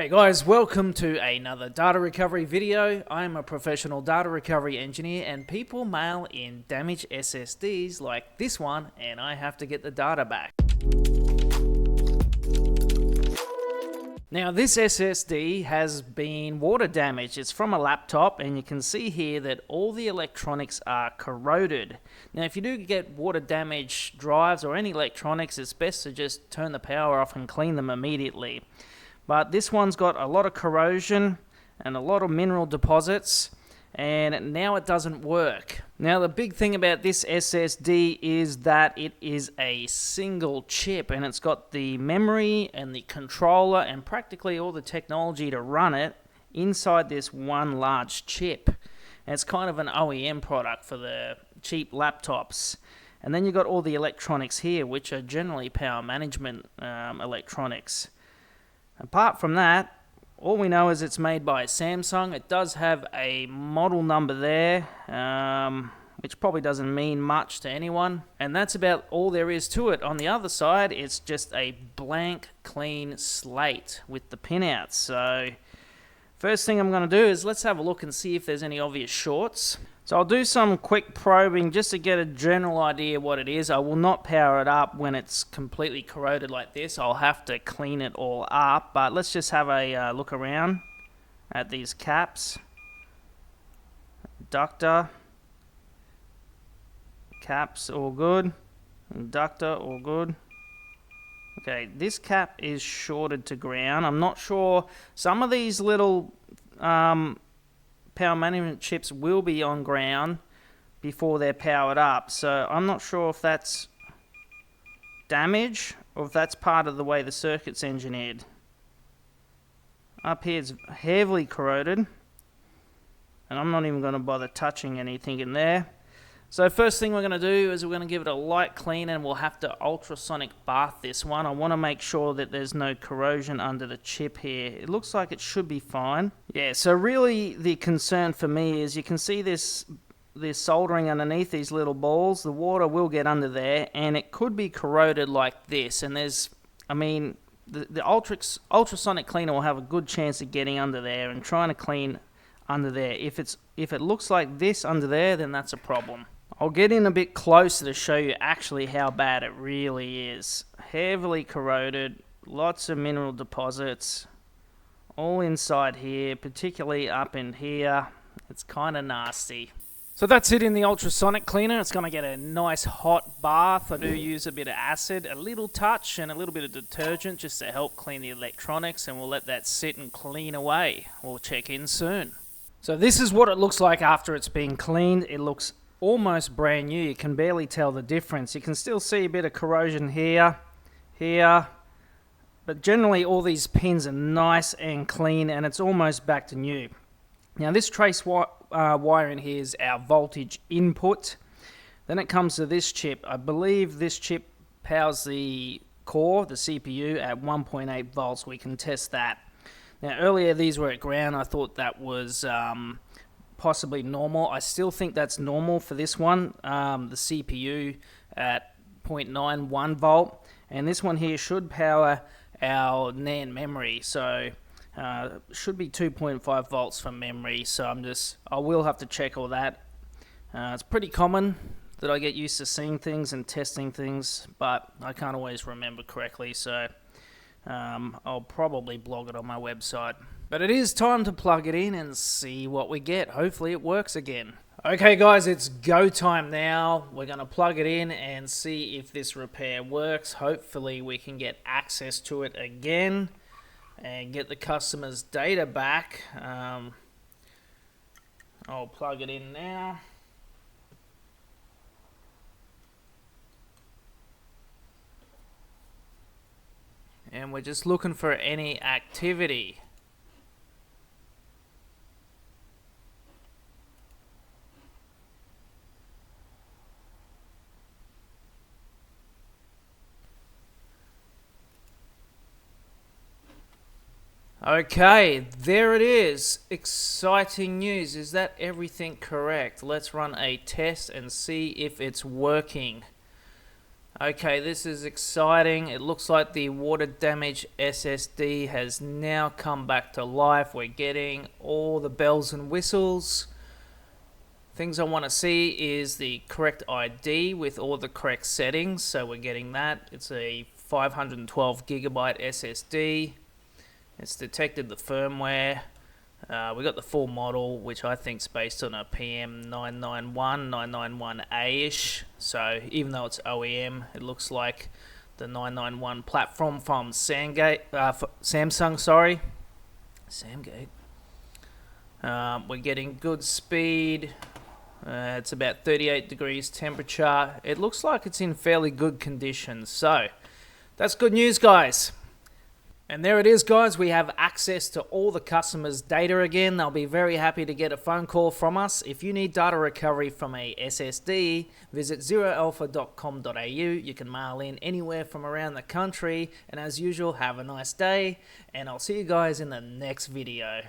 Hey guys, welcome to another data recovery video. I'm a professional data recovery engineer and people mail in damaged SSDs like this one and I have to get the data back. Now this SSD has been water damaged. It's from a laptop and you can see here that all the electronics are corroded. Now if you do get water damaged drives or any electronics, it's best to just turn the power off and clean them immediately. But this one's got a lot of corrosion and a lot of mineral deposits, and now it doesn't work. Now the big thing about this SSD is that it is a single chip and it's got the memory and the controller and practically all the technology to run it inside this one large chip. And it's kind of an OEM product for the cheap laptops. And then you've got all the electronics here, which are generally power management electronics. Apart from that, all we know is it's made by Samsung. It does have a model number there, which probably doesn't mean much to anyone. And that's about all there is to it. On the other side, it's just a blank, clean slate with the pinouts. So, first thing I'm going to do is let's have a look and see if there's any obvious shorts. So I'll do some quick probing just to get a general idea what it is. I will not power it up when it's completely corroded like this. I'll have to clean it all up, but let's just have a look around at these caps. Inductor. Caps all good. Inductor all good. Okay, this cap is shorted to ground. I'm not sure. Some of these little power management chips will be on ground before they're powered up, so I'm not sure if that's damage or if that's part of the way the circuit's engineered. Up here it's heavily corroded and I'm not even going to bother touching anything in there. So first thing we're going to do is we're going to give it a light clean and we'll have to ultrasonic bath this one. I want to make sure that there's no corrosion under the chip here. It looks like it should be fine. Yeah, so really the concern for me is you can see this soldering underneath these little balls. The water will get under there and it could be corroded like this. And there's, I mean, the ultrasonic cleaner will have a good chance of getting under there and trying to clean under there. If it looks like this under there, then that's a problem. I'll get in a bit closer to show you actually how bad it really is. Heavily corroded, lots of mineral deposits, all inside here, particularly up in here. It's kind of nasty. So that's it in the ultrasonic cleaner. It's going to get a nice hot bath. I do use a bit of acid, a little touch, and a little bit of detergent just to help clean the electronics, and we'll let that sit and clean away. We'll check in soon. So this is what it looks like after it's been cleaned. It looks almost brand new. You can barely tell the difference. You can still see a bit of corrosion here, but generally all these pins are nice and clean and it's almost back to new. Now this trace wire in here is our voltage input. Then it comes to this chip. I believe this chip powers the core, the CPU, at 1.8 volts. We can test that. Now earlier these were at ground. I thought that was possibly normal. I still think that's normal for this one. The CPU at 0.91 volt, and this one here should power our NAND memory. So should be 2.5 volts for memory. So I will have to check all that. It's pretty common that I get used to seeing things and testing things, but I can't always remember correctly. So I'll probably blog it on my website. But it is time to plug it in and see what we get. Hopefully it works again. Okay guys, it's go time now. We're going to plug it in and see if this repair works. Hopefully we can get access to it again and get the customer's data back. I'll plug it in now. And we're just looking for any activity. Okay, there it is. Exciting news. Is that everything correct? Let's run a test and see if it's working. Okay, this is exciting. It looks like the water damage SSD has now come back to life. We're getting all the bells and whistles. Things I want to see is the correct ID with all the correct settings. So we're getting that. It's a 512 gigabyte SSD. It's detected the firmware. We got the full model, which I think is based on a PM991-991A-ish. So even though it's OEM, it looks like the 991 platform from Samsung. We're getting good speed. It's about 38 degrees temperature. It looks like it's in fairly good condition. So that's good news, guys. And there it is, guys. We have access to all the customers' data again. They'll be very happy to get a phone call from us. If you need data recovery from a SSD, visit zeroalpha.com.au. You can mail in anywhere from around the country. And as usual, have a nice day. And I'll see you guys in the next video.